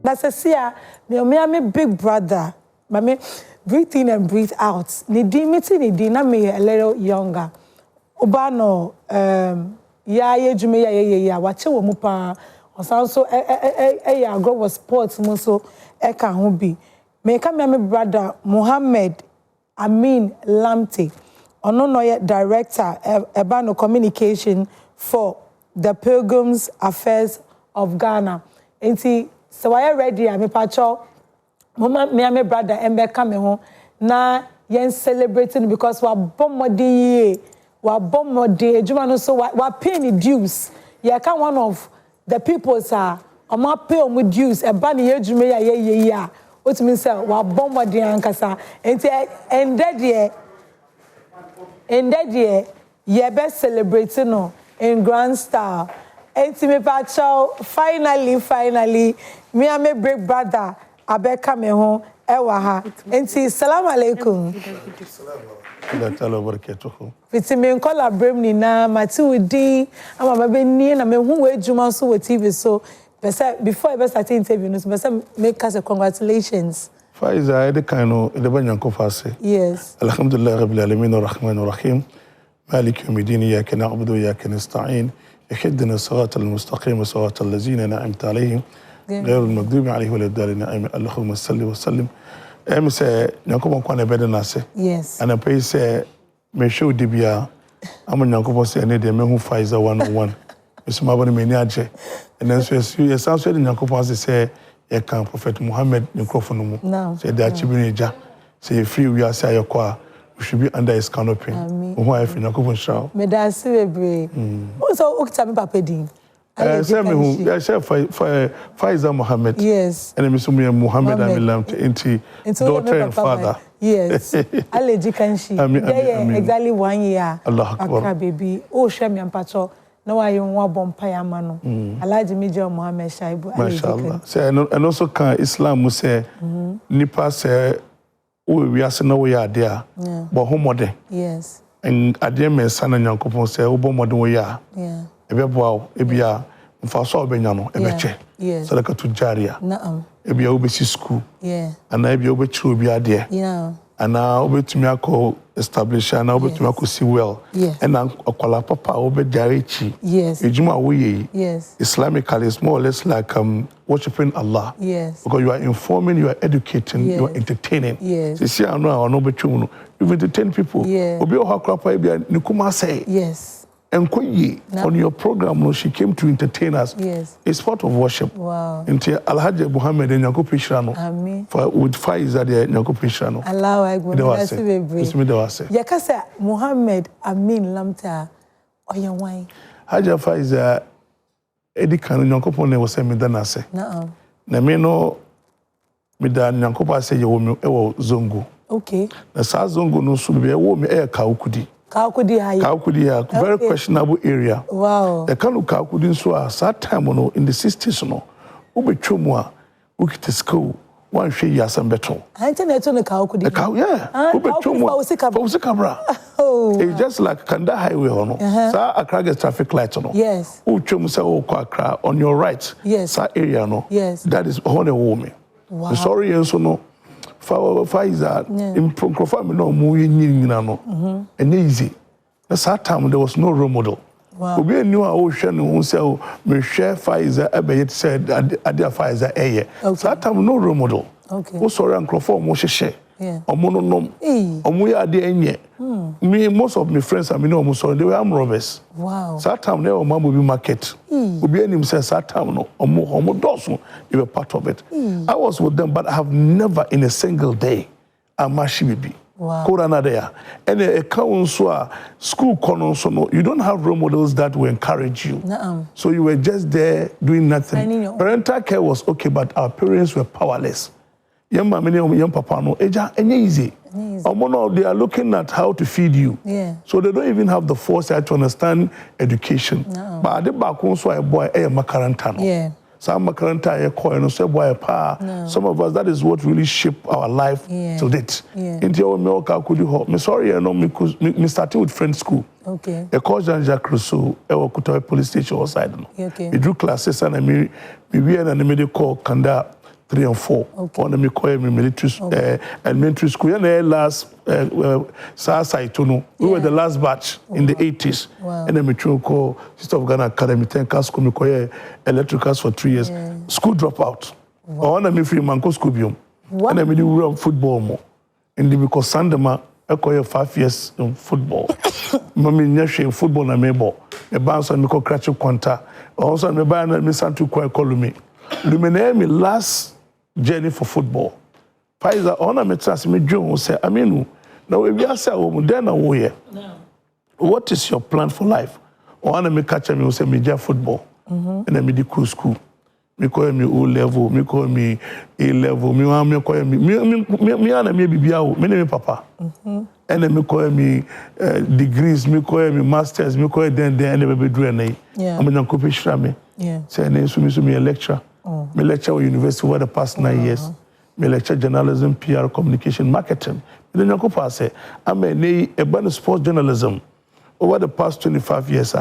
That's a seer, me big brother. Mame, breathe in and breathe out. Ni me a little younger. Obano, ya jume ya, wache wo mupa. Also, grow was sports, muso, eka hubi. Me come brother, Mohammed, Lamptey. Ono director, Ebano communication for the Pilgrims Affairs of Ghana. Enti, so I ready, I'm a pacho. Me brother, Embe come home. Na yen celebrating because we bomodi, Jumano so we paying dues. Yeah, can one of the people sir, I'm pay with dues. A bunny yejume ya. What means sir, we bomodi ankasa. And that year, ye best celebrating no in grand style. Enti me pacho, finally, me and my big brother, abe come home, ewa Enti, salam alaikum. Fiti me nkola brem ni na mati udi, ama babe ni na me hu we juma so with TV so. Before I ever start interview, no, make us a congratulations. Faiza, the kind of the banyanko fase. Yes. Alhamdulillah, Rabbil Alamin, Ar-Rahman, Ar-Rahim. Malik yawmiddin, iyyaka na'budu wa iyyaka nasta'in. اهدنا الصراط المستقيم صراط الذين أنعمت عليهم غير المغضوب عليهم ولا الضالين آمين اللهم صل وسلم say nyankopon kwa na bede na se yes and I pay say me show dibia am nyankopon say ne de me hu Faiza 101 mesuma bone me ni age and then so you sound say nyankopon say e kan prophet Mohammed microphone mu say da chibineja say free we are say ayokwa we should be under his canopy. Who I feel nyankopon shall me da se bebre so okita me papa din say me who say Faiza Mohammed yes and me so me Mohammed Lamptey into daughter and father yes alleji kanshi yeah exactly 1 year Allah akbar baby o hwe me ampacho na wa yen wa bompa ya ma no Alhaji Major Mohammed Shaibu mashallah say and also can Islam say nipa say we are no we are there but homode yes and adem sana nyankopon say wo bomode wo ya yeah ebeboa ebia mfaso obenya no ebeche sadaka tu jaria na'am ebia obesi school yeah ana ebia obechiro bi ade yeah ana obetumi akọ establish ana obetumi akọ see well and akwala papa obediarechi yes ejuma woye yes Islamically is more or less like worshiping Allah yes because you are informing, you are educating, you are entertaining see I know no betwum no you entertain people obi o hakrapa ebia nikuma say yes and on your program, she came to entertain us. Yes. It's part of worship. Wow. Until Alhaji Mohammed and Nyanko Pishrano. Amen. With Faiza the Nyanko Pishrano. Allah Akbar. That's me the wase. Yakasa Mohammed Lamptey oya wine. Haja Faiza edi kan Nyanko pon was me danase. Na'am. Na me no me da Nyanko pa say yo ewo zongo. Okay. Na sa zongo no so be ewo me e ka okudi. Kaukudi, very questionable area. Wow. The kind of Kaukudi so at time in the 60s no. Ube chumwa, ukite school, one share yasam beton. I think that's on the Kaukudi. Yeah. Ube chumwa, Fausikabra. Oh. It's just like Kanda Highway no. Sa Accra traffic light no. Yes. Uchum sa Accra on your right. Yes. Sa area no. Yes. That is honey woman. Wow. Sorry and so no. Faiza in Procrofam no more no and easy. That's that time there was no role model. Wow. We knew our ocean who said me share Faiza ebe said adia Faiza eye. So that time no role model. Okay. O sorry and Procrofam mo share. Omono nom. Omo ya ade enye. Me most of my friends I mean no so they were armed robbers. Wow. So that time there o mamu be market. Obi enim say that time no omo doso they were part of it. I was with them but I have never in a single day amashi be. Wow. Corona there. And a council school so no, you don't have role models that will encourage you. So you were just there doing nothing. Parental care was okay, but our parents were powerless. Young mama, young papa, no, easy. They are looking at how to feed you. Yeah. So they don't even have the foresight to understand education. But at the back, also a boy, a makaranta. Yeah. Some makaranta, a coin, so boy, pa. Some of us, that is what really shaped our life to date. Into your milk, I could do. Me sorry, I know me started with French school. Okay. A coach Jean-Jacques Rousseau, I was police station outside. Okay. We drew classes and we were in the medical Kanda. 3 and 4. Okay. On me call me military elementary school. And last we were the last batch in the 80s. Wow. And then me call Sister of Ghana Academy 10 class school me call electricals for 3 years. Yeah. School dropout. Wow. On me free man go school biom. Wow. And then me do football more. And because Sandema I call 5 years in football. Mommy nyashe in football na mebo. Me bounce on me call Cratchit Quanta. Also me buy na me santu call me. Luminaire me last journey for football. Pfizer on me trust me John say amenu. Now if you say wo then na wo ye. What is your plan for life? On me catch me say me football. And then me di school. Me call me O level, me call me A level, me call me ana me bibia o, me name papa. And then me call me degrees, me call me masters, me call then and be do any. I'm na ko pishra me. Say na so me a lecturer. Me lecture at university over the past 9 years. Me lecture journalism, PR, communication, marketing. Me na ko pass say I'm a sports journalism. Over the past 25 years,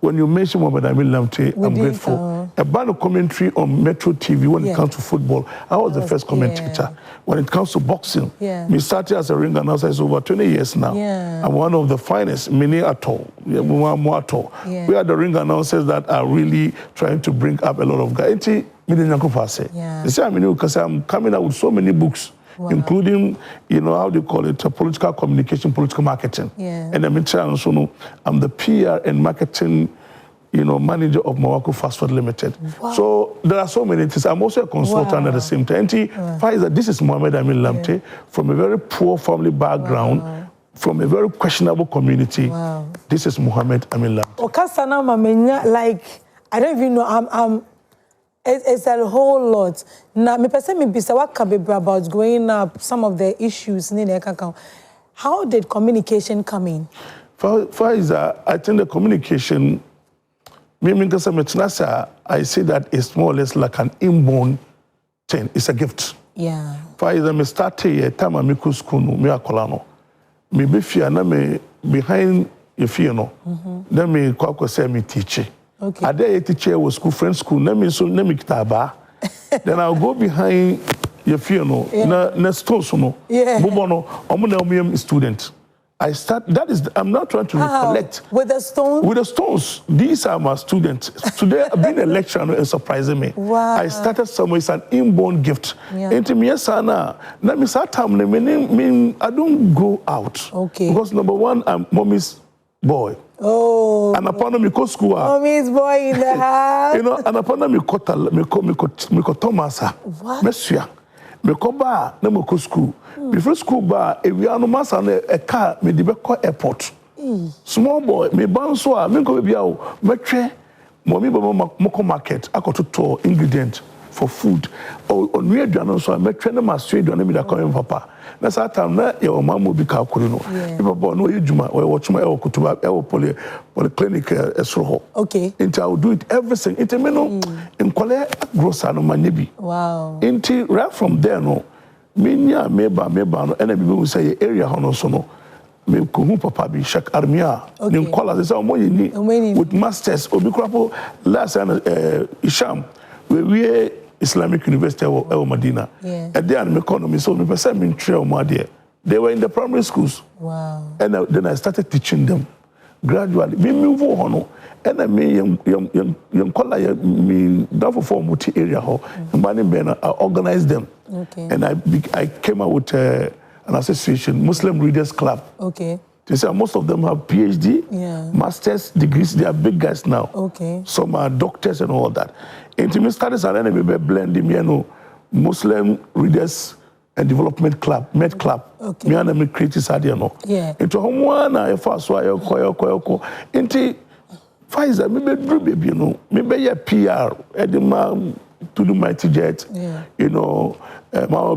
when you mention Mohammed Lamptey, I'm grateful. A band of commentary on Metro TV when it comes to football. I was the first commentator. When it comes to boxing, we started as a ring announcer. It's over 20 years now. I'm one of the finest, many at all. We are the ring announcers that are really trying to bring up a lot of guys. They say I'm coming out with so many books. Wow. Including, how do you call it, political communication, political marketing. And I'm the PR and marketing, manager of Morocco Fast Food Limited. Wow. So there are so many things. I'm also a consultant at the same time. Pfizer, this is Mohammed Lamptey from a very poor family background, from a very questionable community. This is Mohammed Lamptey. Like, I don't even know, it's a whole lot. Now, me person me bisa what can be about growing up, some of the issues. How did communication come in? Pfizer, I think the communication, I say that it's more or less like an inborn thing. It's a gift. Pfizer, me started here, time I go school, me akolano. Me be fear na me behind your fear no. Then me kwa say me teach. Okay. I dare teacher was school, friend school, name me kitaba. Then I'll go behind your funeral, na stones no. Bubono, I'm student. I start, I'm not trying to recollect. With the stones? With the stones. These are my students. Today, I've been a lecturer and surprising me. Wow. I started somewhere, it's an inborn gift. Into me, I don't go out. Okay. Because number one, I'm mommy's boy. Oh. And upon me go school. Mommy's boy in the house. And upon me go Thomas. What? Monsieur. Me go bar, na me go school. Before school bar, if we are no mass and a car, me debe go airport. Small boy, me bounce me go be out. Me tre, mommy moko market. I got to tour ingredient for food. Or on we aduane so me tre na ma so aduane me da come papa. Na sa time na ye o mamu bi ka kuru no. Papa no ye juma, we watch my kutuba, polyclinic esro. Okay. Into I will do it everything. Into me no in kwale grocer no manyebi. Wow. Into right from there no. Minya meba no ena bi we say area hono so no. Me ko hu papa bi Sheikh Armia. Ni kwala say omo ni with masters obi krapo last Isham. We Islamic University of Medina. And then I economy, so me person me trail more there. They were in the primary schools. Wow. And then I started teaching them gradually. Me move on, and I me young color me down for form multi area ho. I organized them. Okay. And I came out with an association, Muslim Readers Club. Okay. They say most of them have PhD, master's degrees. They are big guys now. Okay. Some are doctors and all that. Intimate studies are blending Muslim Readers and Development Club, Med Club. Okay. Me creative idea no. Yeah. Into one I first why ko. Into Pfizer me be baby no. Me be your PR. Edema to do my jet. My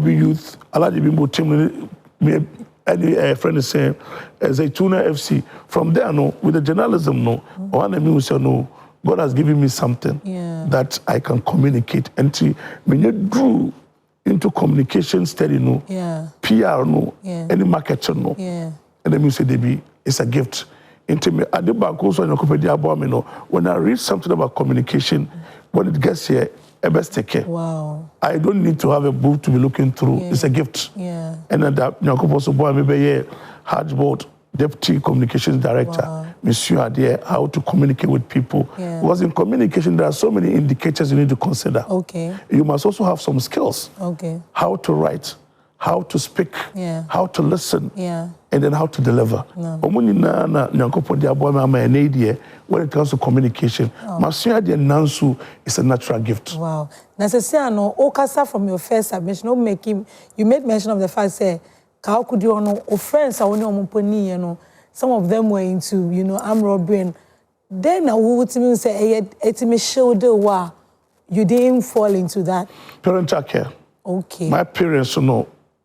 youth. Alaji bimbo team me. Any friend is saying, Zaytuna FC. From there, no, with the journalism, no, one of me will say, no, God has given me something that I can communicate. And when you drew into communication study, no, PR, no, any marketing, no, and then you say, Debbie, it's a gift. Into me, at the back also, when I read something about communication, when it gets here, best take care. Wow. I don't need to have a book to be looking through. Yeah. It's a gift. Yeah. And then that Nyankopo boy maybe hardboard deputy communications director. Wow. Monsieur Ade, how to communicate with people. Yeah. Because in communication there are so many indicators you need to consider. Okay. You must also have some skills. Okay. How to write, how to speak, yeah. how to listen, yeah. and then how to deliver. No. When it comes to communication, Monsieur Ade Nansu is a natural gift. Wow. Necessarily, Okasa from your first submission, you made mention of the fact that how could you know friends are on some of them were into, armed robbery. And then I would say, you didn't fall into that. Parental care. Okay. My parents,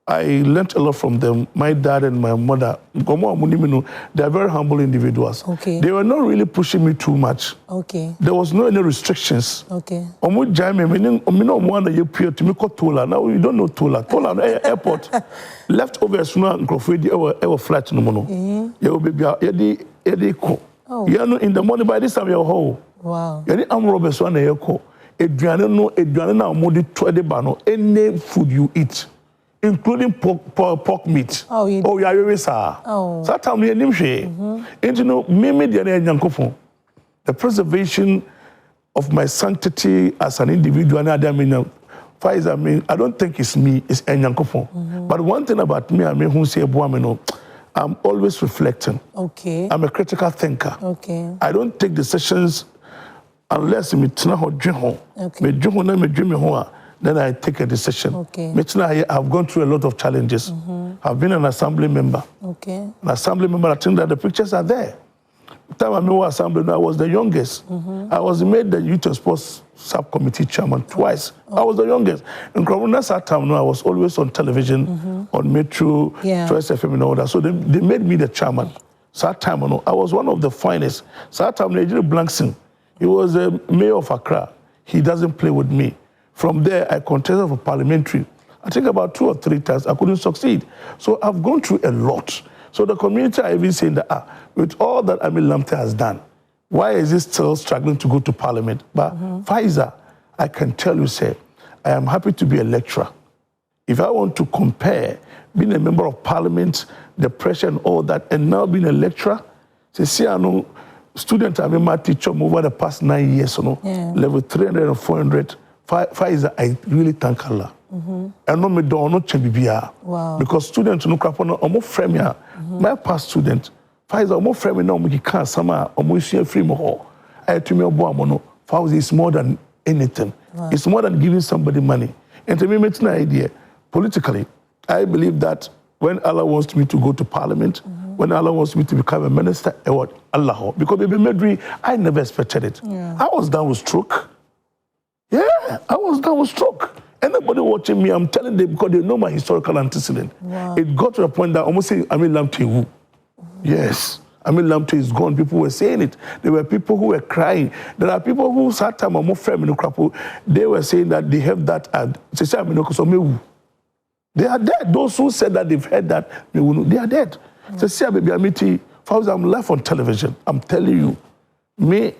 I learned a lot from them. My dad and my mother, they are very humble individuals. Okay. They were not really pushing me too much. Okay. There was no any restrictions. Okay. Now you don't know Tola. Tola airport. Leftovers no ever flight no mono. You baby oh. You know in the morning by this time you're whole. Wow. You need robbers one echo. Eduane na modi twede ba no any food you eat, including pork meat. Oh, you are very sir. Oh. So that time we nim hwe. And me dey na Nyankopon. The preservation of my sanctity as an individual na dey I don't think it's me, it's Nyankopon. But one thing about me, who say I'm always reflecting. Okay. I'm a critical thinker. Okay. I don't take decisions unless me tena ho dwe ho. Me dwe ho na me dwe me ho, then I take a decision. Okay. Me tena I've gone through a lot of challenges. I've been an assembly member. Okay. An assembly member, I think that the pictures are there. The time I was assembly, I was the youngest. I was made the youth and sports subcommittee chairman twice. I was the youngest. In Kronona's time, I was always on television, on Metro, Choice FM and all that. So they made me the chairman. So that time, I was one of the finest. So that time, Nigeria Blankson, he was a mayor of Accra. He doesn't play with me. From there, I contested for parliamentary. I think about 2 or 3 times, I couldn't succeed. So I've gone through a lot. So the community are even saying that, with all that Lamptey has done, why is he still struggling to go to parliament? But Pfizer, I can tell you, sir, I am happy to be a lecturer. If I want to compare being a member of parliament, the pressure and all that, and now being a lecturer, see, I know students have been my teacher over the past 9 years, level 300 and 400. Pfizer, I really thank Allah. And no me do no chebibia. Wow. Because students no crap no omo frame ya. My past student, Pfizer omo frame na omo can sama omo issue free mo. I to me obo amono. Pfizer is more than anything. Wow. It's more than giving somebody money. And to me, it's an idea. Politically, I believe that when Allah wants me to go to parliament, when Allah wants me to become a minister, Allah. Because baby Medri, I never expected it. Yeah. I was down with stroke. Yeah, I was down with stroke. Anybody watching me, I'm telling them because they know my historical antecedent. Wow. It got to a point that almost saying, Lamptey. Yes, Lamptey is gone. People were saying it. There were people who were crying. There are people who sat time more firm in they were saying that they have that ad. They are dead. Those who said that they've heard that, they are dead. I'm live on television. I'm telling you, me,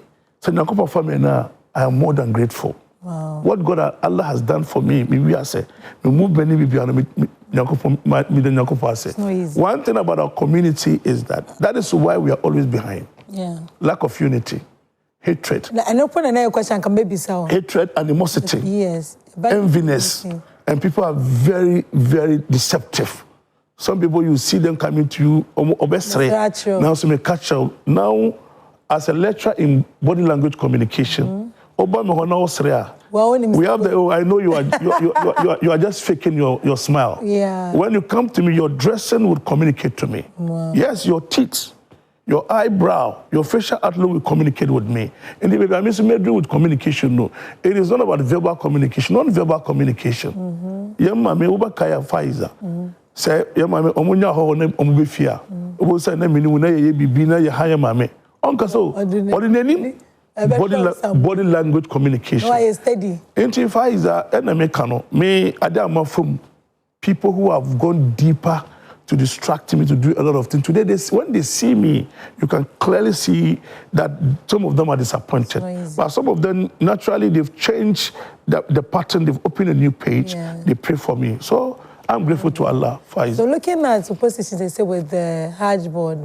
I am more than grateful. Wow. What God Allah has done for me, maybe I say, One thing about our community is that is why we are always behind. Yeah. Lack of unity, hatred. And open another question can maybe so. Hatred, animosity, yes, enviness, and people are very, very deceptive. Some people you see them coming to you, now so may catch out. Now, as a lecturer in body language communication. We have the, I know you are just faking your smile. Yeah. When you come to me, your dressing would communicate to me. Wow. Yes, your teeth, your eyebrow, your facial outlook will communicate with me. And if I miss me with communication, no. It is not about verbal communication, non-verbal communication. Yemma uba kaya Pfizer. Say yemma omunya ho ne omubefia. Obo say na mini na ye bibi na ye haya mame. Onka so ordinary body language communication. Why is steady? Pfizer, me, Adom from people who have gone deeper to distract me, to do a lot of things. Today, when they see me, you can clearly see that some of them are disappointed. But some of them, naturally, they've changed the pattern. They've opened a new page. Yeah. They pray for me. So I'm grateful to Allah. So looking at positions, they say with the Hajj board,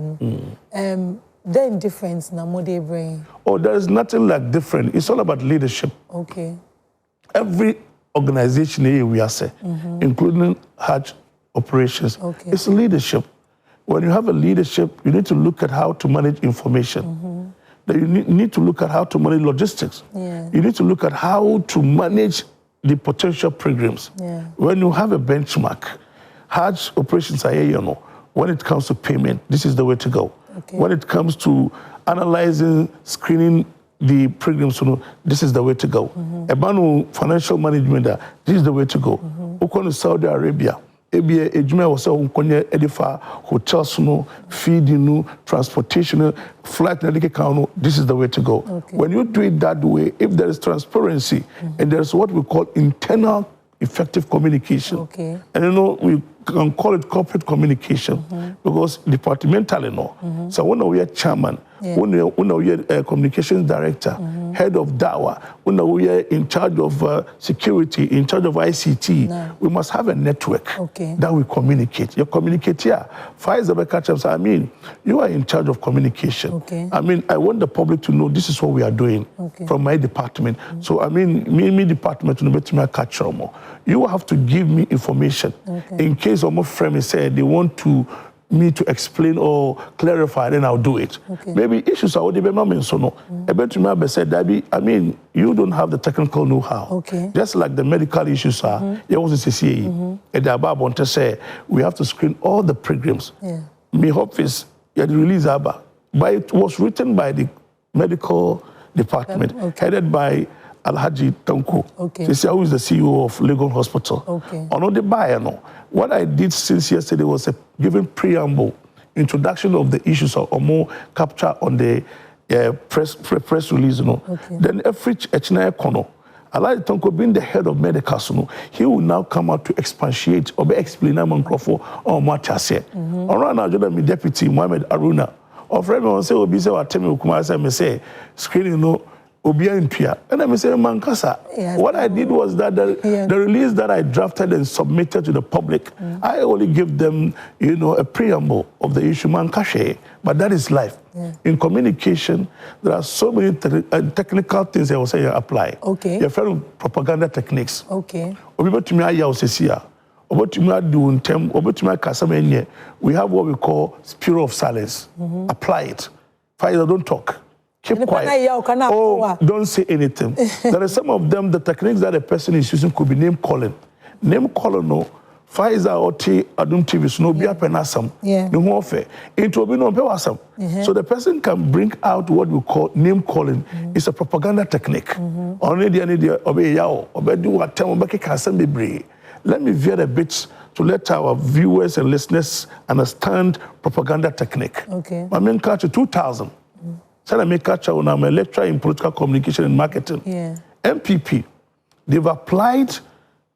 then difference now more they bring. Oh, there is nothing like different. It's all about leadership. Okay. Every organization here we are saying, including Hajj operations, it's leadership. When you have a leadership, you need to look at how to manage information. You need to look at how to manage logistics. Yeah. You need to look at how to manage the potential programs. Yeah. When you have a benchmark, Hajj operations are here, you know. When it comes to payment, this is the way to go. Okay. When it comes to analyzing, screening the programs, you know, this is the way to go. About financial management, this is the way to go. To Saudi Arabia, hotels, feeding, transportation, flight, this is the way to go. Okay. When you do it that way, if there is transparency and there's what we call internal effective communication, and you know, we can call it corporate communication because departmentally, so when we are chairman, when we are communications director, head of Dawa, when we are in charge of security, in charge of ICT, we must have a network that we communicate. You communicate here. I mean, you are in charge of communication. I mean, I want the public to know this is what we are doing from my department. So I mean, me department, you have to give me information in case of my friend said they want me to explain or clarify, then I'll do it. Maybe issues are already been so no. I mean, you don't have the technical know-how. Just like the medical issues are, there was a CCA. And the Abba want to say we have to screen all the programs. My office, the release Abba, but it was written by the medical department, headed by Alhaji Tanko. Who is the CEO of Legon Hospital. On the buyer, what I did since yesterday was a given preamble, introduction of the issues or more capture on the press release. Then every Echinaya Kono, Alhaji Tanko being the head of medical, he will now come out to expatiate or be explain for or what I said. Around now, my deputy Mohammed Aruna, or friend will say, "Obi say what tell me Kumasa me say screening Obia in Pia." And I say, Mankasa. What I did was that the release that I drafted and submitted to the public, I only give them, you know, a preamble of the issue, Mankashe. But that is life. In communication, there are so many technical things I will say apply. You're following propaganda techniques. We have what we call spirit of silence. Apply it. Pfizer, don't talk. Keep quiet. Oh, don't say anything. There are some of them, the techniques that a person is using could be name calling. Name calling, no. Pfizer or Adom TV, no be a penasam. No more fair. Into be no pewasam. So the person can bring out what we call name calling. It's a propaganda technique. Only the obey yao, obey do what time can be brave. Let me veer a bit to let our viewers and listeners understand propaganda technique. My main culture 2000. I make catcher when I'm a lecturer in political communication and marketing. MPP, they've applied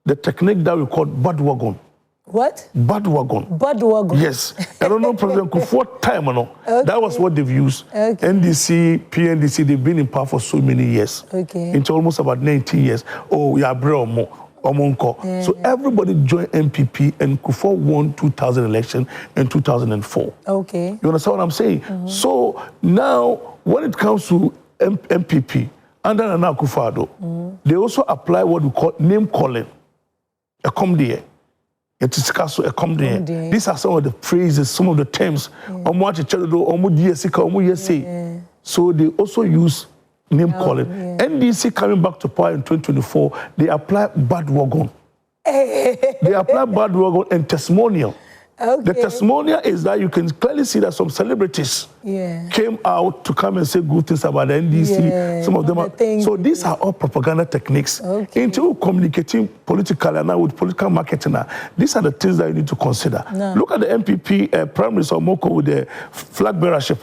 the technique that we call Budwagon. What? Budwagon. Budwagon. Yes. I don't know, President Kufuor time or no. That was what they've used. NDC, PNDC, they've been in power for so many years. Into almost about 19 years. Oh, yeah, bro. So everybody joined MPP and Kufuor won 2000 election in 2004. You understand what I'm saying? So now, when it comes to MPP, under Nana Akufo-Addo, they also apply what we call name calling. A come there. These are some of the phrases, some of the terms. So they also use name calling. NDC coming back to power in 2024, they apply Budwagon. They apply Budwagon and testimonial. The testimonial is that you can clearly see that some celebrities came out to come and say good things about the NDC. Some of them are. So these are all propaganda techniques. Into communicating politically and now with political marketing, these are the things that you need to consider. Look at the MPP Prime Minister Moko with the flag bearership.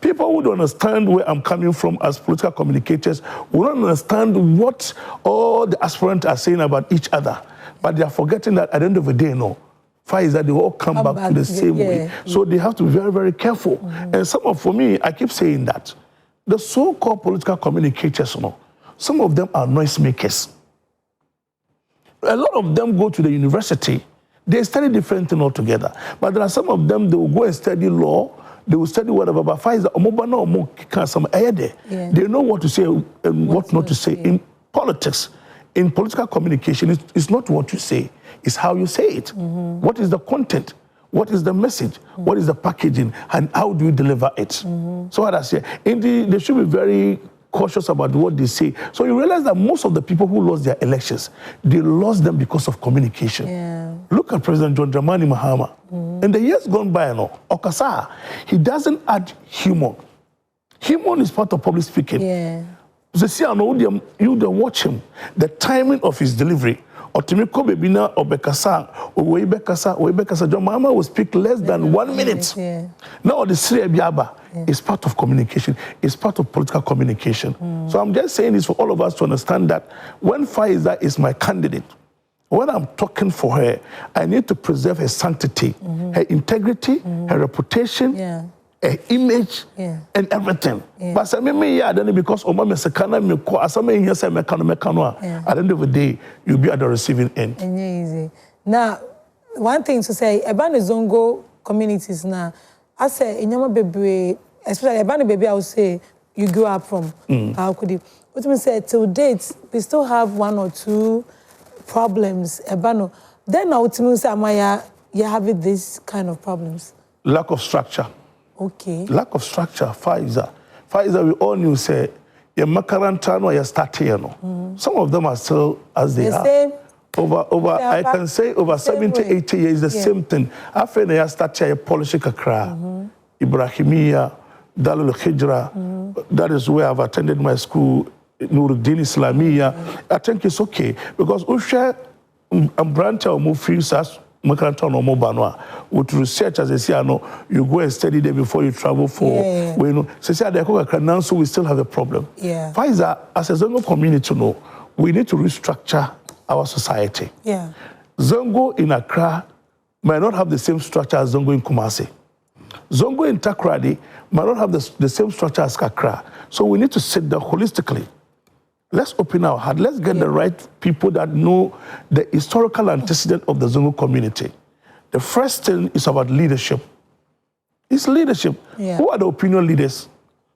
People who don't understand where I'm coming from as political communicators will not understand what all the aspirants are saying about each other. But they are forgetting that at the end of the day, Pfizer, they all come back to the same way. So they have to be very, very careful. And for me, I keep saying that the so-called political communicators, some of them are noisemakers. A lot of them go to the university, they study different things altogether. But there are some of them, they will go and study law, they will study whatever. But Pfizer, they know what to say and what not to say. In politics, in political communication, it's not what you say, it's how you say it. What is the content? What is the message? What is the packaging? And how do you deliver it? So what I say, they should be very cautious about what they say. So you realize that most of the people who lost their elections, they lost them because of communication. Look at President John Dramani Mahama. In the years gone by, Okasa, he doesn't add humor. Humor is part of public speaking. You don't watch him. The timing of his delivery. Otimiko Bebina or Bekasa, or Webekasa, John Mahama will speak less than 1 minute. Now, the Sri Biaba is part of communication, it's part of political communication. So I'm just saying this for all of us to understand that when Pfizer is my candidate, when I'm talking for her, I need to preserve her sanctity, her integrity, her reputation, her image, and everything. But I mean, because at the end of the day, you'll be at the receiving end. Easy. Now, one thing to say about the Zongo communities now, I say in your baby, especially about the baby, I would say you grew up from. How could you? What we say till date, we still have 1 or 2 problems. Ebano. Then I would say, Amaya, you're having this kind of problems. Lack of structure. Okay. Lack of structure. Pfizer, we all knew say your makaranta no your start here no. Some of them are still as they are. Same. Over I can say over 70, 80 years the same thing. After they start here polish kakra. Ibrahimiya, Dalul Hijra. That is where I've attended my school, Nuruddin Islamiyya. I think it's okay because we share branch or move free makaranta no mobile with research as I say you go and study there before you travel for so we still have a problem. Pfizer, as a Zongo community we need to restructure our society. Zongo in Accra might not have the same structure as Zongo in Kumasi. Zongo in Takoradi might not have the same structure as Accra. So we need to sit down holistically. Let's open our heart. Let's get the right people that know the historical antecedent of the Zongo community. The first thing is about leadership. It's leadership. Who are the opinion leaders?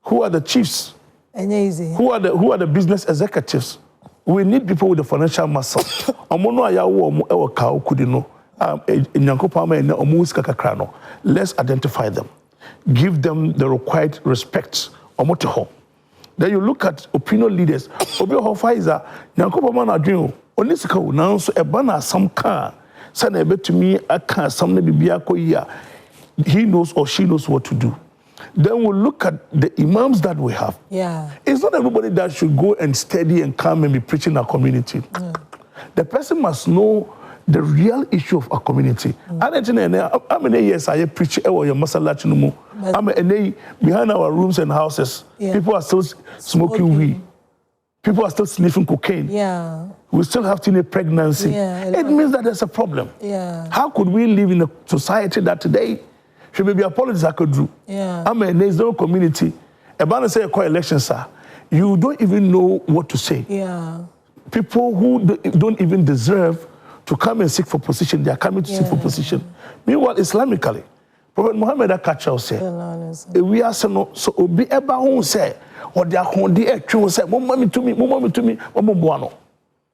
Who are the chiefs? Who are the business executives? We need people with the financial muscle. Let's identify them. Give them the required respect. Then you look at opinion leaders. Pfizer, Nyankopama na dream. Onisika now so ebana some car. Send a bit to me. I can't some he knows or she knows what to do. Then we'll look at the imams that we have. It's not everybody that should go and study and come and be preaching our community. The person must know the real issue of our community. How many years I preach your masalachi? Behind our rooms and houses, people are still smoking weed. People are still sniffing cocaine. We still have teenage pregnancy. It means that there's a problem. How could we live in a society that today should be a politics I could do? There's no community. About say a election, sir, you don't even know what to say. People who don't even deserve to come and seek for position, they are coming to seek for position. Meanwhile, Islamically, Prophet Mohammed Akacha said, we are so obi eba who say, or they are hondi a true say, Mommy to me, Momobuano.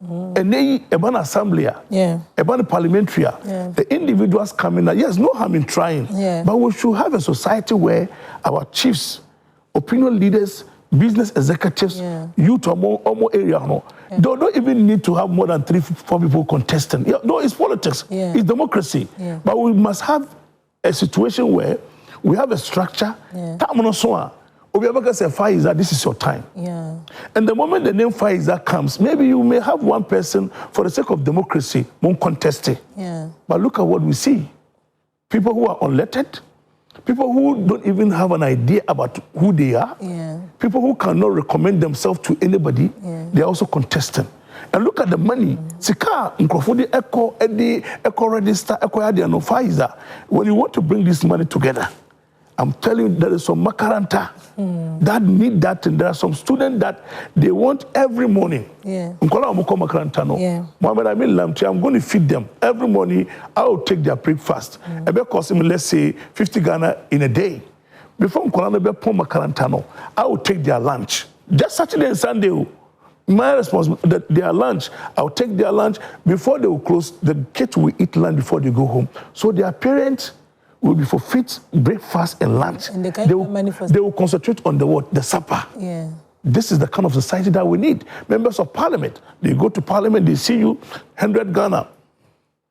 And they eban assembly, eban parliamentary, the individuals coming out. Yes, no harm in trying, but we should have a society where our chiefs, opinion leaders, business executives, youth or area, they don't even need to have more than 3-4 people contesting. No, it's politics. It's democracy. But we must have a situation where we have a structure. Say Pfizer, this is your time. And the moment the name Pfizer comes, maybe you may have one person for the sake of democracy, won't contest it. But look at what we see. People who are unlettered, people who don't even have an idea about who they are, people who cannot recommend themselves to anybody, they are also contesting. And look at the money. Sika, Nkrofodi, Echo Register, Echo Yadi, and Pfizer. When you want to bring this money together, I'm telling you, there is some makaranta that need that, and there are some students that they want every morning. Yeah. Mohammed, I mean Lamptey, I'm going to feed them every morning. I will take their breakfast. It will cost them, let's say, 50 Ghana in a day. Before I will take their lunch. Just Saturday and Sunday. My responsibility, their lunch, I'll take their lunch before they will close. The kids will eat lunch before they go home. So their parents will be forfeit breakfast and lunch. And they will concentrate on the supper. Yeah. This is the kind of society that we need. Members of parliament, they go to parliament, they see you 100 Ghana,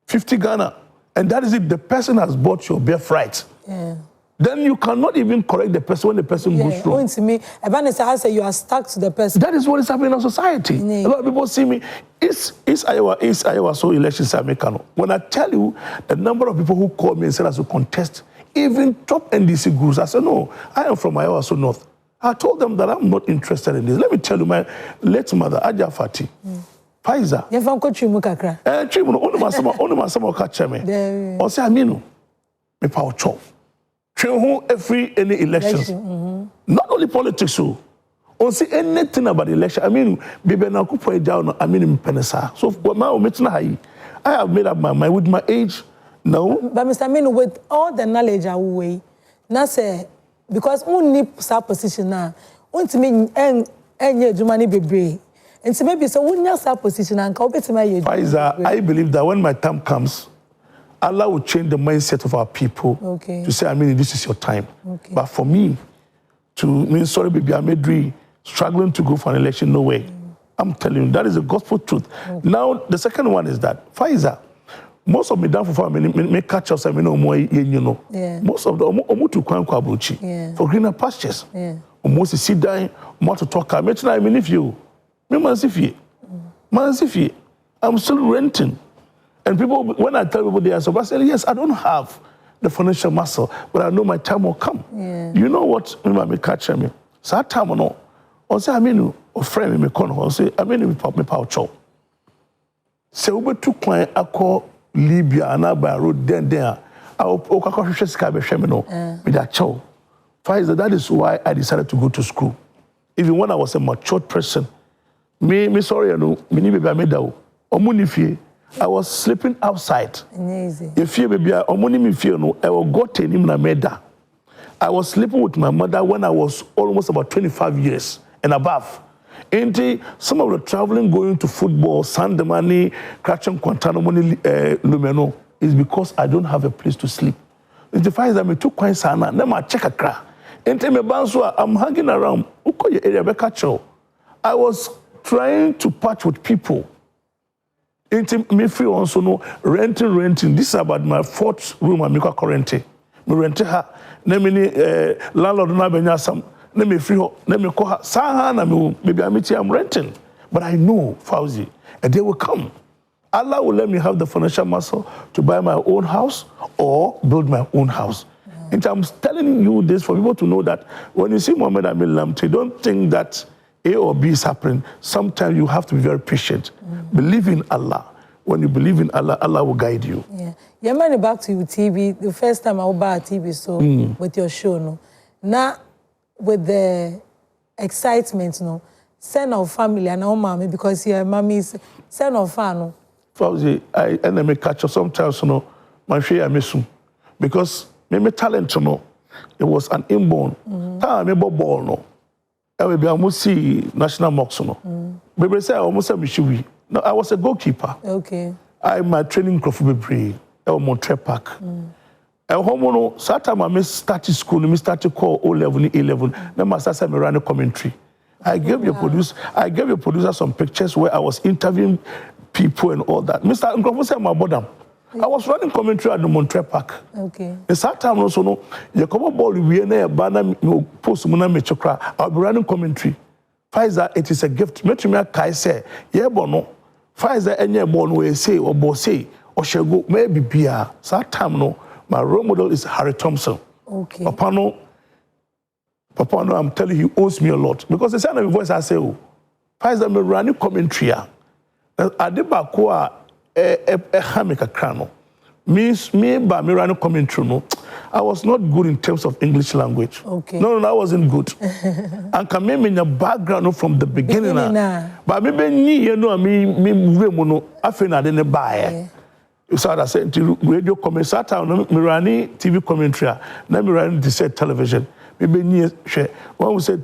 50 Ghana, and that is it. The person has bought your birthright. Yeah. Then you cannot even correct the person when the person goes wrong. To me, I say you are stuck to the person. That is what is happening in our society. Yeah. A lot of people see me. Is Iowa so elections are making? When I tell you the number of people who call me and said I should contest, even top NDC groups, I said, no, I am from Iowa so North. I told them that I'm not interested in this. Let me tell you, my late mother, Aja Fati, Pfizer. You're from Kochimu Kakra. Chimu, only my summer catch me. Or say, Aminu, me power chop. Every any elections, not only politics. So, on see anything about the election. I mean, baby, now kupo down. I mean, penesa. So, I have made up my mind with my age. No, but Mr. Aminu, with all the knowledge I will now say because only sa position now. Want to me any Jumani baby, and so maybe so when you sa position and come to my Pfizer, I believe that when my time comes, Allah will change the mindset of our people to say, I mean, this is your time. But for me, to mean, sorry, baby, I'm struggling to go for an election, no way. I'm telling you, that is the gospel truth. Now, the second one is that Pfizer, most of me down for me catch us, I mean, most of them to for greener pastures. Almost sit down, more to talk. I mean, if you, I'm still renting. And people, when I tell people they are so, I say, yes, I don't have the financial muscle, but I know my time will come. Yeah. You know what? Me catch me. So that time or no, or say I mean, or friend me con, or say I mean, me power chop. Say we to client I call Libya and I by road then there. I will no with that chow. Pfizer, that is why I decided to go to school. Even when I was a matured person, me sorry, I know, me need be made that. Omunifie. I was sleeping outside. If you baby, I will go to him. I was sleeping with my mother when I was almost about 25 years and above. And some of the traveling going to football, Sandemani, catching Guantanamo, Lumeno, is because I don't have a place to sleep. It's the fact that I took quite sana, then I check a crack. And I'm hanging around. I was trying to patch with people. Me free also no renting. This is about my 4th room. I'm renting. Me rent her. Name landlord na benya some. Name free her. Name call her. Saha na me maybe I'm renting. But I know Fauzi, a day will come. Allah will let me have the financial muscle to buy my own house or build my own house. And I'm telling you this for people to know that when you see Mohammed Lamptey, don't think that A or B is happening. Sometimes you have to be very patient. Believe in Allah. When you believe in Allah, Allah will guide you. Yeah. Your money back to you, TV. The first time I will buy a TV, so with your show, no. Now, with the excitement, no. Send our family and our mommy because your mommy is send our family. Fauzi, I may catch up sometimes, no. My fear I miss him because my talent, no. It was an inborn. I remember ball, no. I will be almost see national mocks, no. Baby say I almost said Mishiwi. No, I was a goalkeeper. Okay. My training crop for Bree. I was Montreal Park. I homono. Saturday I started school. I started call O-level, A-level. Then I started running commentary. I gave your producer some pictures where I was interviewing people and all that. Mr. Nkrofo said my bottom. I was running commentary at the Montreal Park. Okay. The Saturday also no. You come up ball we na banner post muna mechokra. I'll be running commentary. Pfizer, it is a gift. Metumia Kai say, yeah, bono. Pfizer, any born way say or bossy or shall go maybe beer. Saturday no. My role model is Harry Thompson. Okay. Papa no, I'm telling you, he owes me a lot. Because the sound of your voice, I say, oh, Pfizer, me running commentary. Adebako a hamika krano. Me by me running commentary no. I was not good in terms of English language. Okay. No, I wasn't good. And can me in your background from the beginning. But me you know me no I feel I didn't buy. So I said radio commentary, me running TV commentary, now me running the set television. Maybe near share. One will say,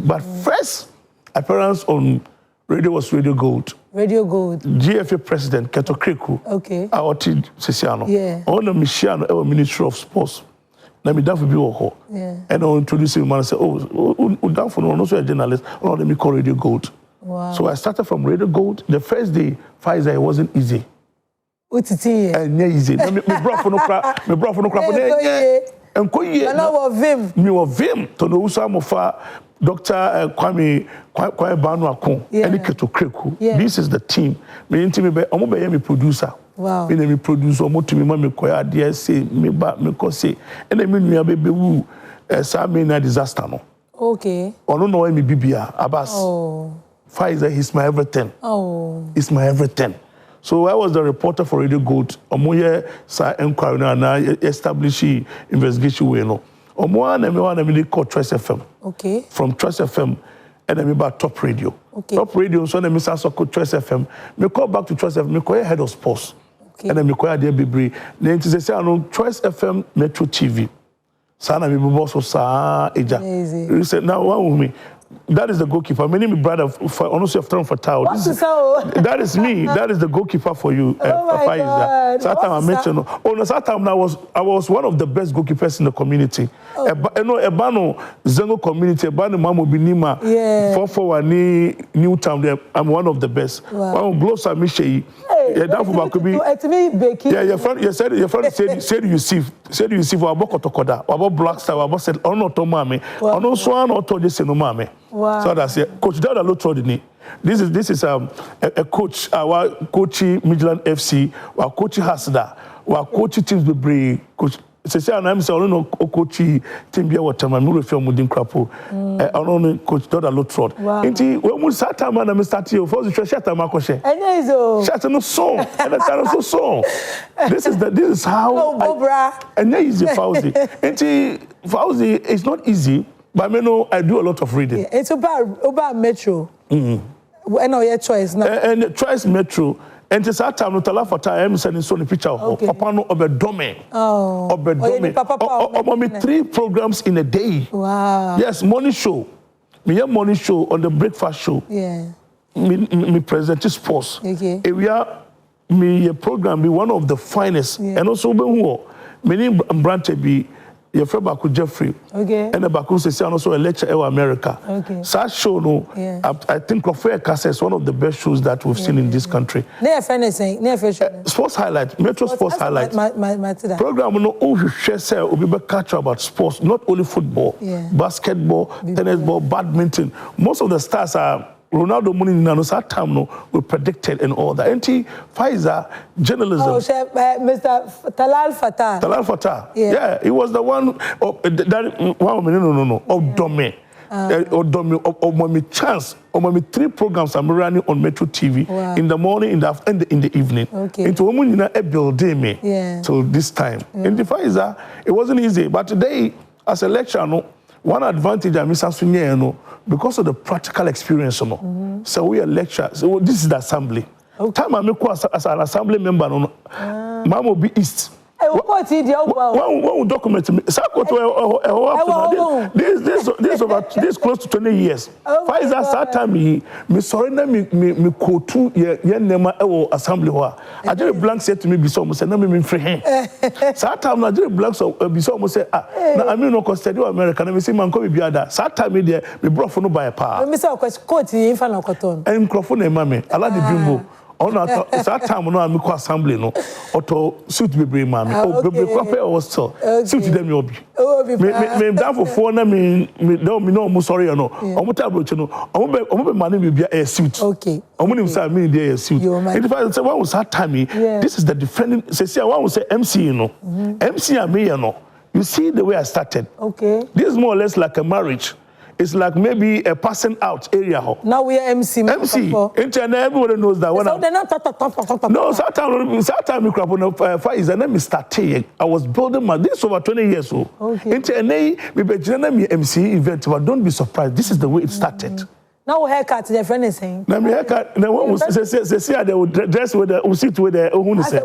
but first appearance on radio was Radio Gold. Radio Gold. GFA President Keto Kreku. Okay. Our team Sesiano. Yeah. On the Michiano, our Ministry of Sports. Now me down for be ho. Yeah. And I introduce him and say, oh, down for no, also a journalist. Oh, let me call Radio Gold. Wow. So I started from Radio Gold. The first day, Pfizer, it wasn't easy. What's it here? And yeah, easy. Me brought for no crap. Me brought for no crap. And go ye. And now Vim. Me wa Vim. To know some of Dr. Kwame Banu Akon. And Keto Kreku. This is the team. Me inti me be. Omo be me producer. Wow. Me me producer. Omo to me ma me koya DSC. Me ba me kose. And me nua be wu. Sa me na disaster no. Okay. Ono no me bibia. Abbas. Oh. Pfizer, he's my everything. Oh. He's my everything. So I was the reporter for Radio Gold. Omoye sa inquiry na establish investigation we no. Omo na me call Trust FM. Okay. From Trust FM and then me back Top Radio. Okay. Top Radio so na me sa call Trust FM. Me call back to Trust FM. Me call head of sports. Okay. And then me call there Bibri. Then to say no Trust FM Metro TV. Sa na me boss so sa eja. You said now one with me. That is the goalkeeper. My name is brother for honestly of for Tao. That is me. That is the goalkeeper for you. Oh my God. That time I mentioned. Oh no, that time I was one of the best goalkeepers in the community. You know, Ebano Zengo community. Ebano Mamu Binima. Yeah. 441 Newtown. There, I'm one of the best. Wow. One gloves are Michelle. Yeah, that for could be. Yeah, your friend said you see for about Kotokoda, about Black Star, about said oh no to mame. Oh no swan or to just no mame. Wow. So that's it. Coach Dada Lotrod. This is a coach, our coach Midland FC, our coach Hasda, our coach teams be brave. Coach say I'm saying no coach team be what time we film with Crapo. I don't coach Dada Lotrod. Inti when we start time and I start here for the shut time akoshe. Shut no song. And that no song. This is how and there is the Fauzi. Inti Fauzi is not easy. But I know I do a lot of reading. It's about Metro. And your choice now. And choice Metro. And it's that time no tala for time I'm sending so the picture of Papa Obedome. Oh. Obedome. 3 programs in a day. Wow. Yes, morning show. Me have morning show on the breakfast show. Yeah. Me present sports. Okay. Area me a program be one of the finest. And also be who many branch be your friend Baku Jeffrey. Okay. And the Baku says also a lecture in America. Okay. So show no. Yeah. I think Rafael Casa is one of the best shows that we've seen in this country. Sports highlight, Metro Sports highlight. Program no who share say we be catch about sports, not only football, basketball, tennis ball, badminton. Most of the stars are Ronaldo Muni Nanosa time no we predicted and all that. Anti Pfizer journalism. Oh, Mr. Talal Fatah. Talal Fatah. Yeah, he was the one of that one no. Odome. Odome of my chance. My 3 programs I'm running on Metro TV in the morning, in the afternoon, in the evening. Okay. Into women a building me till this time. In the Pfizer, it wasn't easy. But today, as a lecturer, no, one advantage I miss no, because of the practical experience, no. So we are lecturers. So this is the assembly. Time I make as an assembly member, no, Mama will be East. One document me. This close to 20 years. Pfizer start time me surrender me go to ye nema assembly ho. I just blank said to me be so say na me free hand. Start time na just blank so be so say na I mean no custody America na me say man ko be ada. Start time me there me bro for no buy power. Me say court yin fa na koton. En microphone na ma me ala de bimbo. Oh no, that time no I'm assembly no. Auto suit be bring mama. Oh, be kwape or so. Suit them you be. Me down for 4 na me no sorry no. Omo table no. Omo be man be a suit. Okay. Omo nim say me there a suit. If I say one was that time this is the defending say one will say MC no. MC and me no. You see the way I started. Okay. This is more or less like a marriage. it's like maybe a passing out area. Now we are MC. Internet, everybody knows that. When no, sometimes we crap on fire is an name started. I was building my this over 20 years old. Okay. Internet, we be MC event, but don't be surprised. This is the way it started. Now haircut, their friend is saying. Now, haircut, now one say they would dress with the sit with the who say.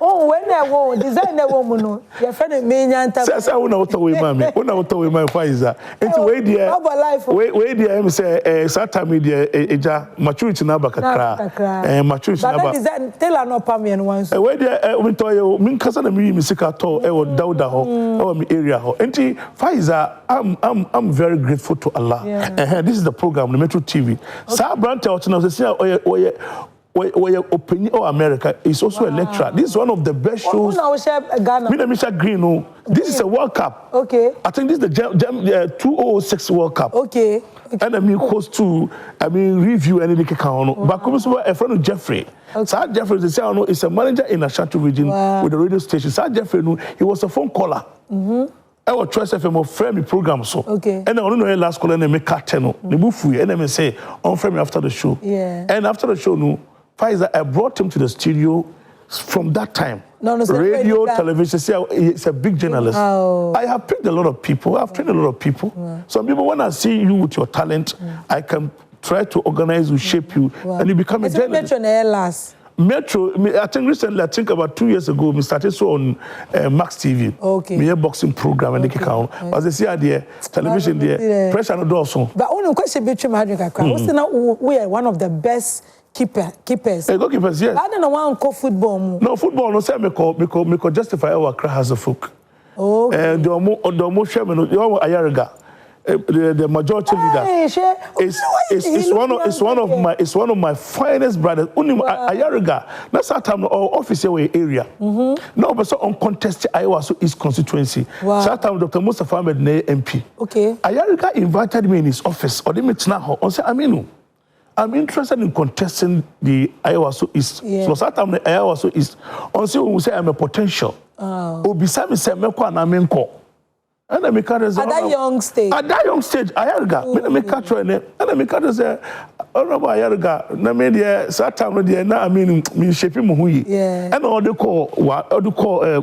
Oh, when I won't design a woman, your friend me and says I won't auto with mammy. When I auto with my Pfizer. Into way dear, way dear, I'm say, Sata media, maturity nabaka, and maturity nabaka. Tell her no pammy and once. Way dear, we told you, Min Cousin and me, Missika told, or Dauda ho, or me area ho. Enti Pfizer, I'm very grateful to Allah. This is the program, TV. Sa Branta Otino say opinion or America is also a lecturer. This is one of the best shows. Green. This is a World Cup. Okay. I think this is the 2006 World Cup. Okay. And I mean host to review and but a friend of Jeffrey. Sir Jeffrey is a manager in Ashanti region with the radio station. Sir Jeffrey he was a phone caller. I was trust FM of frame program so. Okay. And I don't know last call and make cartel. The move we and I say on frame after the show. Yeah. And after the show, Pfizer, I brought him to the studio from that time. Radio, television. See, he's a big journalist. Wow. I have picked a lot of people. I've trained a lot of people. Wow. Some people when I see you with your talent, I can try to organize you, shape you, and you become a journalist. Metro, I think recently, about 2 years ago, we started so on Max TV. Okay. Me a boxing program and they kick out. As they see there, television there, pressure on the door so. But only question between Madrid and we are one of the best keepers. Goalkeepers, yes. I don't know why call football. No football. No say me call justify our cry as a folk. Okay. And the more shaman, you are Ayariga. The majority leader is one of my finest brothers. Only Ayariga. That's our time our office area. No, but so uncontested Iowa so East constituency. So time Dr. Mustafa Mohammed MP. Okay. Ayariga invited me in his office. Or they meet now. I said, Aminu, I'm interested in contesting the Iowa so East. So that time the Iowa so East. On say I'm a potential. Obisa me say me kwa na me nko. And I make at that young stage. At that young stage, Ayariga. Me catch her and I make her say, "Honorable Ayariga, na me there. Satam there. Na I mean, me shaping muhui. And all they call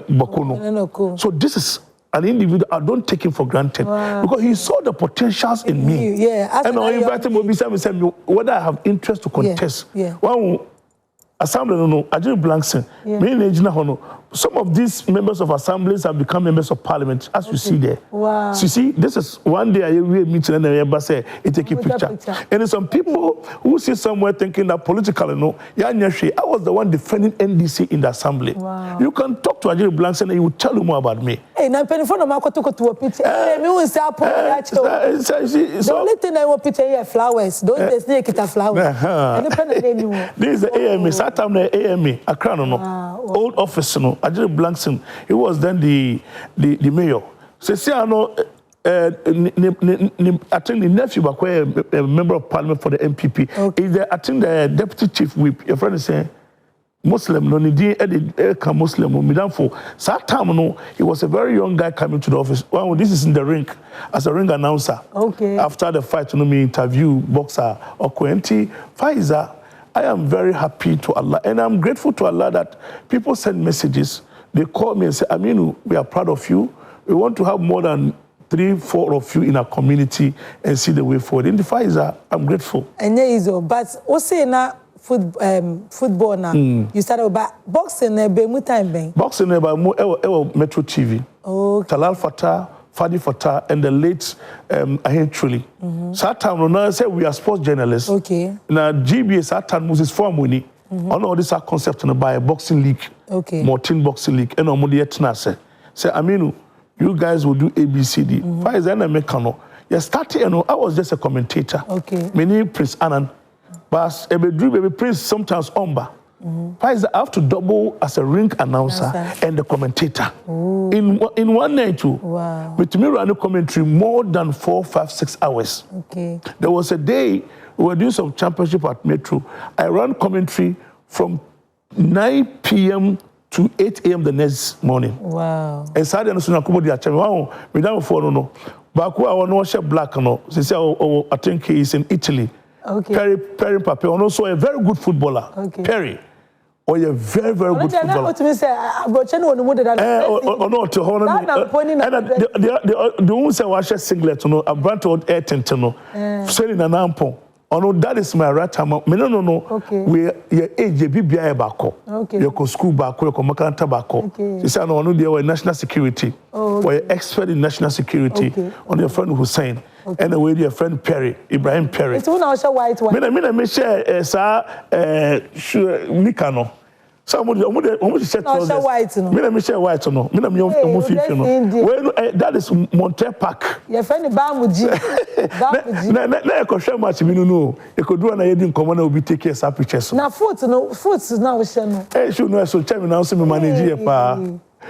Bakono. So this is an individual. I don't take him for granted because he saw the potentials in me. And I invited him. Beside me, say whether I have interest to contest. One assembly no, I just blanksen. Me some of these members of assemblies have become members of parliament, as you see there. Wow. So you see, this is one day I will meet and I say, take a picture. And there's some people who see somewhere thinking that politically, I was the one defending NDC in the assembly. Wow. You can talk to Ajay Blankson and he will tell you more about me. Hey, now penny for no market to a picture. The only thing I want picture here flowers. Don't they snake it a flower? This is the AMA. Satam the AMA. A crown old office Ajay Blankson, he was then the mayor. So I know I think the nephew a member of parliament for the MPP. Is I think the deputy chief whip, your friend is saying Muslim, no Muslim, for that time, he was a very young guy coming to the office. Well, this is in the ring, as a ring announcer. Okay. After the fight, me interview boxer Okwenti Pfizer. I am very happy to Allah, and I'm grateful to Allah that people send messages. They call me and say, Aminu, we are proud of you. We want to have more than 3-4 of you in our community and see the way forward. In the Pfizer, I'm grateful. And but also na football now. You started about boxing time. Boxing about Metro TV. Talal Fatah, Fadi Fatah, and the late Ahin Truly. Satam, now say we are sports journalists. Okay. Now GBS Satam Moses Formuni. On all these are concepts by a boxing league. Okay. Martin boxing league. And on Modietna say, Aminu, you guys will do ABCD. Pfizer and Mekano. You started, I was just a commentator. Okay. Many Prince Annan. But every Prince sometimes Omba. Pfizer have to double as a ring announcer and the commentator. In one night too. Wow. With me running commentary more than 4, 5, 6 hours. Okay. There was a day we were doing some championship at Metro. I ran commentary from 9 p.m. to 8 a.m. the next morning. Wow. And Saturday, I was going to Baku I want to black no. Say I think he is in Italy. Okay. Perry Pape, and also a very good footballer. Okay. Perry. Or a very good footballer. What me say? Abrocheno no more than. No, to hold on. The one say wash singlet no. A brand old airtent no. Selling an ampo. Oh no, that is my right time. No. Okay. We your age BBI bako. Okay. Your school bako, your makaranta bako. Okay. You say no, they were national security. Oh. Or expert in national security. Okay. On your friend Hussein. Okay. And away your friend Perry, Ibrahim Perry. It's one also white one. Me share Nikano. Somebody share also white no. Me share white no. Me fifi no. Well, that is Monte Park. Your friend Bamuji. Na ko share match me no. E ko do na yedi nkomo na obi take care pictures. Na foot na we share no. Should no so tell me now so me manage here pa.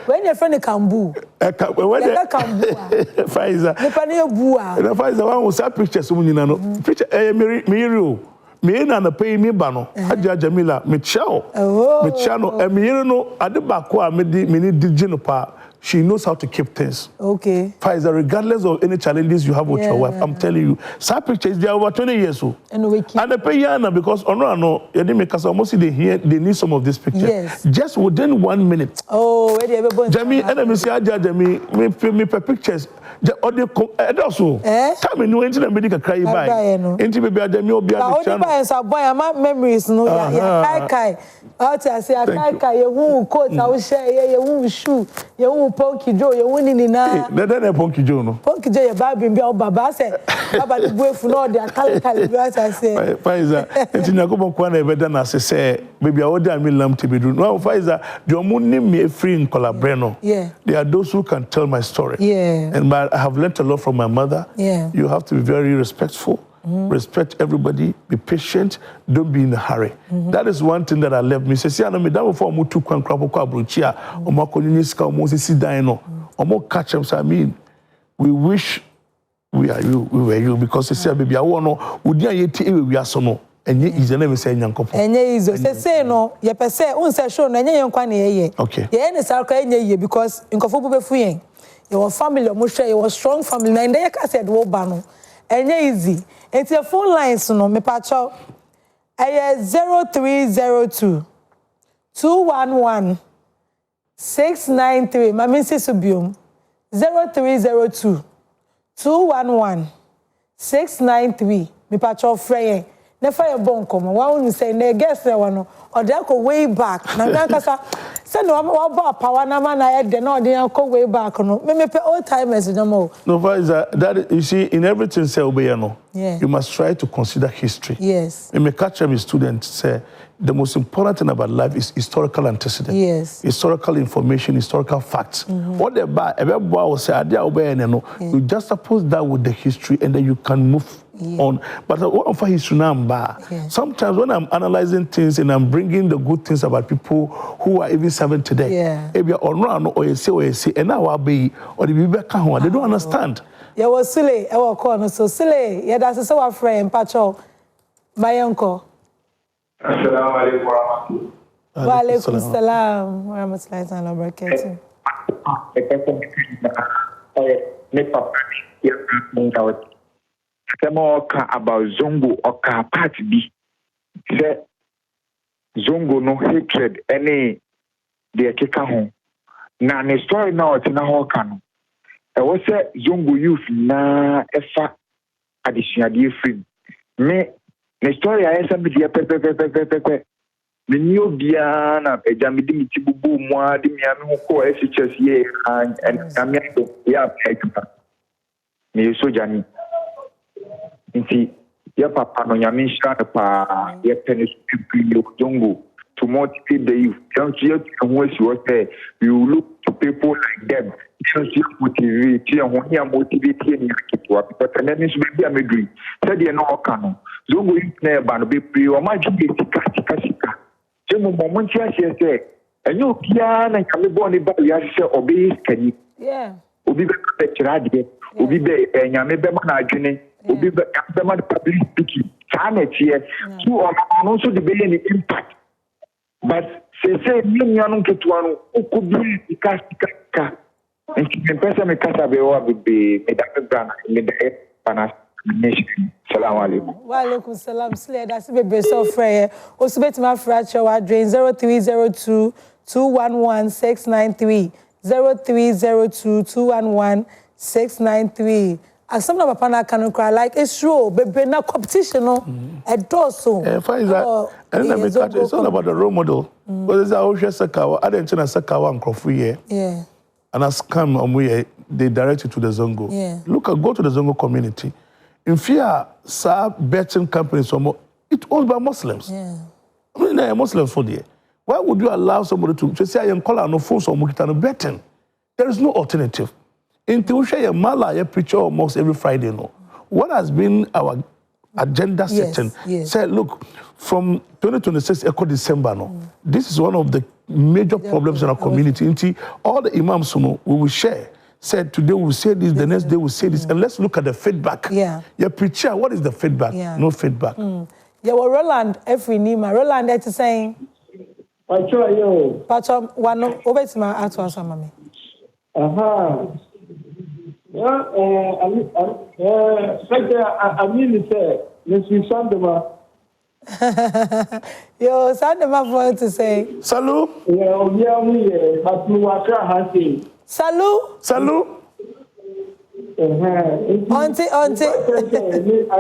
When your friend Kambu. When the Kambu. Pfizer. Ne pa na bua. Na Pfizer one wo sa pictures mu nyina no. Picture me na pay me ba no. Aja Jamila me chao. Me chano me yere no ade ba ko a me ni digi no pa. She knows how to keep things. Okay. Pfizer, regardless of any challenges you have with your wife, I'm telling you, some pictures they are over 20 years old. And they pay Yana because no, you didn't make us almost they need some of these pictures. Yes. Just within 1 minute. Oh, where they ever Jamie, and I say Jamie, me pictures. Or they also. Come in, no internet medical cry by. Into baby Jamie or be a channel. So boy, my memories no. Kai. Out I say Kai, you won't coat, I will share, you won't shoe, you won't Ponky Joe, you're winning in now. Then Ponky Joe, no. Ponky Joe, your baby, be all Baba said, Baba, the boy for all their color, I say. Pfizer, it's in a good one, better than I say, maybe I order me Lamptey be doing. No, Pfizer, your moon name me free in Colabreno. Yeah. There are those who can tell my story. Yeah. And I have learned a lot from my mother. Yeah. You have to be very respectful. Respect everybody, be patient, don't be in a hurry. That is one thing that I left me. Say, I know me that before I took one crap or bruchia, or my communist, or Moses Dino, or more catch them. I mean, we wish we were you, because they say, baby, I want to, would you yet we are so no? And yet is the name saying young couple. And ye is say no, ye per se, unsa show, and young quani ye. Okay. Ye any sarka ye because in Kofubu Fuyen, your family, your musha, your strong family, and they said, wo bano. And easy. It's your phone lines, no, me pacho. 0302 211 693. My Mrs. Subium 0302 211 693. Me pacho frey. Never your bone come. Why won't you say ne guess there one or they go way back? Nankasa say no about power na man I had no they go way back no. Me pay all timers no more. No, that you see in everything say obey no. Yeah. You must try to consider history. Yes. Me catch every student say the most important thing about life is historical antecedent. Yes. Historical information, historical facts. What they buy, everybody will say, you just oppose that with the history and then you can move on. But what for history now? Sometimes when I'm analyzing things and I'm bringing the good things about people who are even serving today, maybe or you say, and now I'll be, or the people can't, they don't understand. Yeah, was silly, I will call so silly. Yeah, that's so our friend, Pacho, my uncle. Assalamu alaikum warahmatullahi. Wa alaikum assalam warahmatullahi wabarakatuh. About Zongo or part B. Say Zongo no hatred any the keka home. Na the story now it's in a whole canon. I was say Zongo youth na efa additional free. Me the story I said be pepe. The new Diana, a jamidi tibubu moi, the miami ko SHS ye and Amiato, yeah, me so Jani. Inti, ya papa no yamisha pa ya penis people Zongo to motivate the youth. Don't you always was there. You look to people like them. Don't you motivate you and here motivate you because the name is maybe a medri. Said you know canon. Zongo you never be pre or my sika. Jemo moment ya say and you piano and come born about ya say obey can yeah. Obi be lecture obi be nyame be ma adwene obi be ma public speaking channel here so on also the be any impact but say me nyanu ketuano okubi ikasika In person, me kasa be wa be me da brand me da panas nation. Salam alaikum. Wa alaikum salam. Sile da si be so frere. O so betima fracture wa drain 0302 211 693 0302 211 693. As some of Papa can cry like it's true, baby, na competition no. A doso. Fine that. And it's all about the role model. Because I always Sakawa, I didn't know Sakawa and Krofu. Yeah. And as come on we they direct you to the Zongo. Yeah. Go to the Zongo community. In fear, sir, betting companies it owned by Muslims. Yeah. I mean, they're Muslims for there. Why would you allow somebody to say I am calling no phone so mukitano betting? There is no alternative. In Teusha, Mala, preacher almost every Friday. No, what has been our agenda setting? Yes. Say, look, from 2026 Echo December, no, this is one of the major problems in our community. All the imams, we will share. Said today we will say this, the next day we will say this, and let's look at the feedback. Yeah. Your preacher, what is the feedback? Yeah. No feedback. Yeah, well, Roland, every Nima. Roland, that's saying. Pacho, Pacho, one over to my art was mami. Aha. Yeah, I mean, let's be Sandema. Yo, Sandema for you to say. Salut. Yeah, we have to watch her say. Salut. Salut. Auntie. I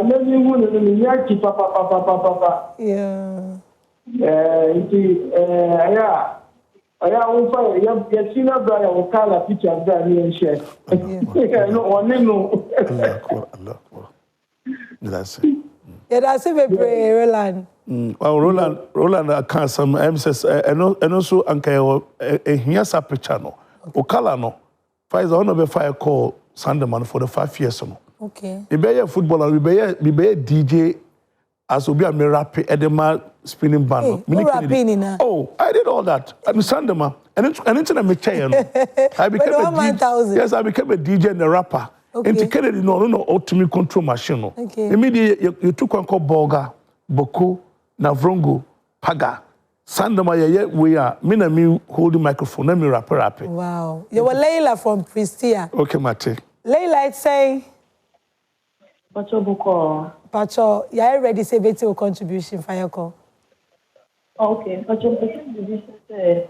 know you wouldn't yaki papa. Yeah. Yeah. I won't find your senior brother will call a picture of that and share. No. Allah. That's it. Yeah, that's a very Roland. Well, Roland, I can't some emphasis, and also Uncle Hiasa Pechano, Ocalano. Five on over fire call Sanderman for the 5 years. Okay. We be a footballer, we be a DJ, as we be a mirappe, Edema spinning band. Oh, I did all that. I'm Sanderman, and it's in a chair. I became a DJ. Yes, I became a DJ and a rapper. Okay. And to Kennedy, no, ultimate control machine. Okay. Immediately, you took one called Boga, Boko, Navrongo, Paga. Sandama, we are, me holding microphone, let me rap. Wow. You were Leila from Pristia. Okay, Mate. Leila, it's saying. Pacho Boko. Pacho, you are ready to say better contribution for your call. Okay. Pacho, this is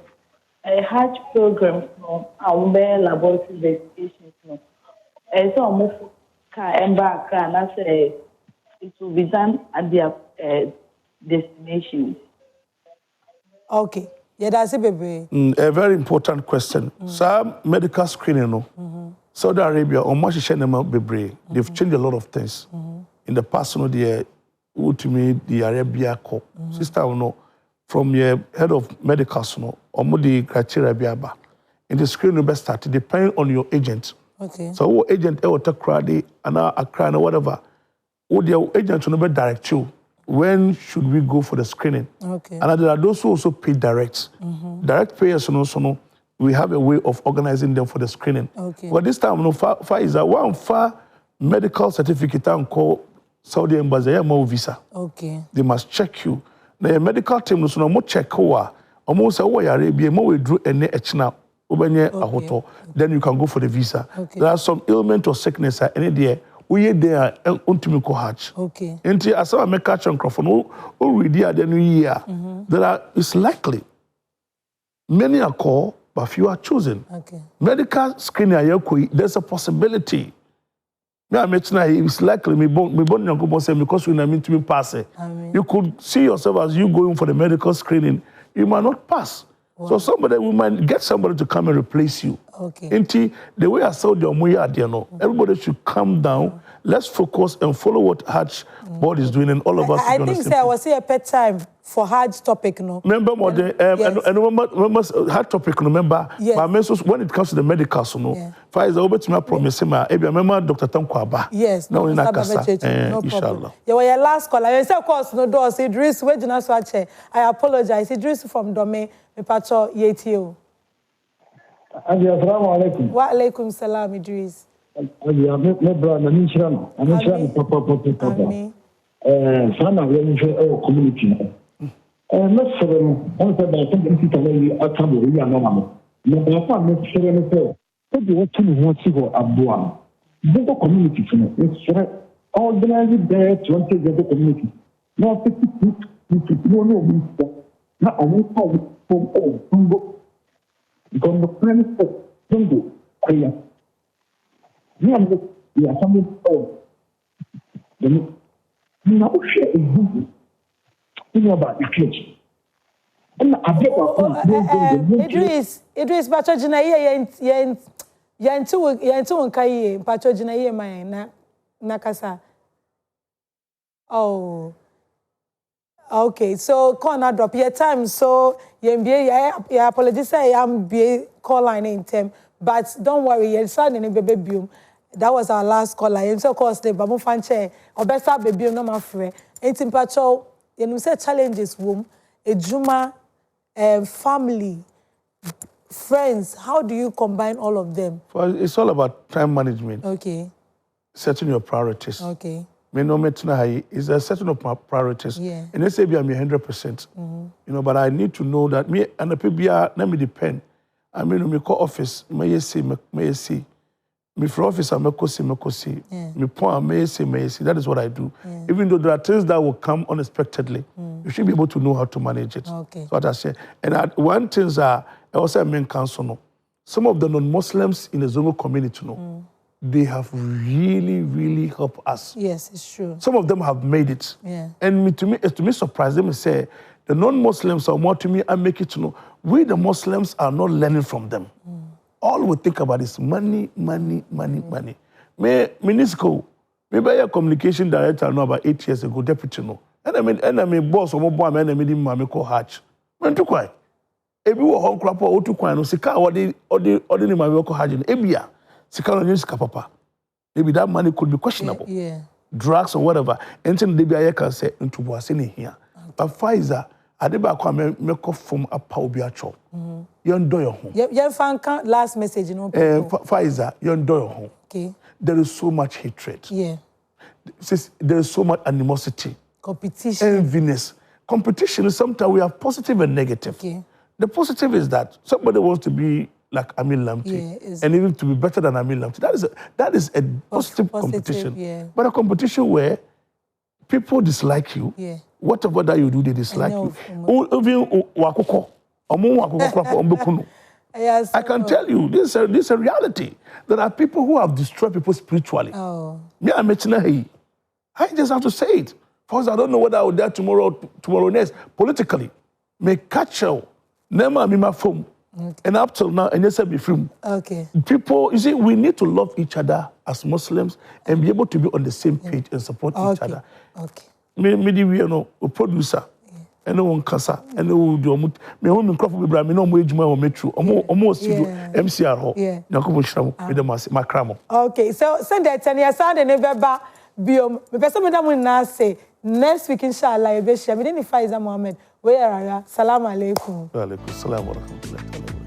a Hajj program from our laboratory investigation. So I move and back, and I say it will be done at their destination. Okay. Yeah, that's a baby. A very important question. Some medical screening, no. Saudi Arabia, or Baby, they've changed a lot of things. In the past, no, the ultimate the Arabia co sister, no, from your head of medicals, no, or the criteria biaba. In the screening, best start depending on your agent. Okay. So, what agent ever take credit and a crime or whatever, would your agent to never direct you? When should we go for the screening? Okay. And there are those who also pay direct. Direct payers, we have a way of organizing them for the screening. Okay. But this time, far is one medical certificate and call Saudi Embassy visa. Okay. They must check you. Now, your medical team, no more check who almost say, oh, Arabia, more withdraw and echna. Then you can go for the visa. Okay. There are some ailment or sickness any there. We there ultimate cohort. Okay. And as I make catch on microphone, already at the new year, it's likely many are called, but few are chosen. Okay. Medical screening, there's a possibility. It's likely because we need to be passing. You could see yourself as you going for the medical screening, you might not pass. Wow. So somebody, we might get somebody to come and replace you. Okay. The way I saw the Omuya, everybody should calm down. Let's focus and follow what Hajj board is doing, and all of us. I think I was here a pet time for Hajj topic, no. Remember more and remember Hajj topic, remember. Yes. But when it comes to the medicals, Faiza over to me promise him. Remember Dr. Tankwaba. Yes. No, in Akasa. No inshallah. problem. Yeah, well, your last call. I said, of course, no doors. Idris, where do you not I apologize. Idris from Dome. Me pacho yetio. Assalamu alaikum. Wa alaikum salam, Idris. Me brother, Nishan, Papa. Sana, we are community. Messerem, on the back of the Italy, a tabu, we are normal. No, I can't make sure. So the what you want to go abroad. Bogo community it's organized there 20 years community. Now 50 people no now I want to from all Congo because the plan is Congo prayer. We are something all. Then now share a book. You know about the church. Idris Patrojina yentu nkai Patrojina ye man na kasa. Oh. Okay, so call not drop your time. So you apologize. I am be call line in term, but don't worry. You said in baby. That was our last call line. So course the bamu fanche or better baby no my friend. Ain't patcho. You say challenges womb. Ejuma, family, friends. How do you combine all of them? Well, it's all about time management. Okay. Setting your priorities. Okay. Me no me tonight is a setting of my priorities. Yeah. And they say be I'm 100%. You know, but I need to know that me and the people let me depend. I mean, me call office, may see. Me for office, I'm me see. Me point, may see. That is what I do. Yeah. Even though there are things that will come unexpectedly, you should be able to know how to manage it. Okay. So what I say. And one thing is, I also main council. No, some of the non-Muslims in the Zongo community, they have really, really helped us. Yes, it's true. Some of them have made it. Yeah. And to me, surprised them and say, the non-Muslims are more to me and make it to know, we the Muslims are not learning from them. All we think about is money. Me, Minisco, maybe a communication director I know about 8 years ago, deputy no. And I mean, boss or boy, and I made him call hatch. Man, too quiet. Ebi wo hon krapa o too quiet no sika odi ni ma we call hatch. Ebia. Papa. Maybe that money could be questionable. Yeah. Drugs or whatever. Anything they be can say into what's in here. But Pfizer, I did back make off from a power chop. You enjoy your home. You found last message, you know. Pfizer, you enjoy your home. Okay. There is so much hatred. Yeah. There is so much animosity. Competition. Enviness. Competition is sometimes we have positive and negative. Okay. The positive is that somebody wants to be like Lamptey, and even to be better than Lamptey. That is a positive competition. Yeah. But a competition where people dislike you, whatever that you do, they dislike you. I can tell you, this is a reality. There are people who have destroyed people spiritually. Oh. I just have to say it. Because I don't know whether I will die tomorrow next. Politically, may catch you. Never me my phone. And up till now, and yes, I be free. Okay. People, you see, we need to love each other as Muslims and be able to be on the same page and support each other. Okay. Me we know a producer, and no one casa, and no do me home in Crawford Bibra, me no more ejuma or metro, almost MCR ho. Yeah. Nakubo shramu with the makramo. Okay, so send that 10 years and never biom. Me person me damu na say next week inshallah you be share. Me didn't Mohammed. Where are you? Salam alaikum. Wa alaikum salam wa rahmatullahi.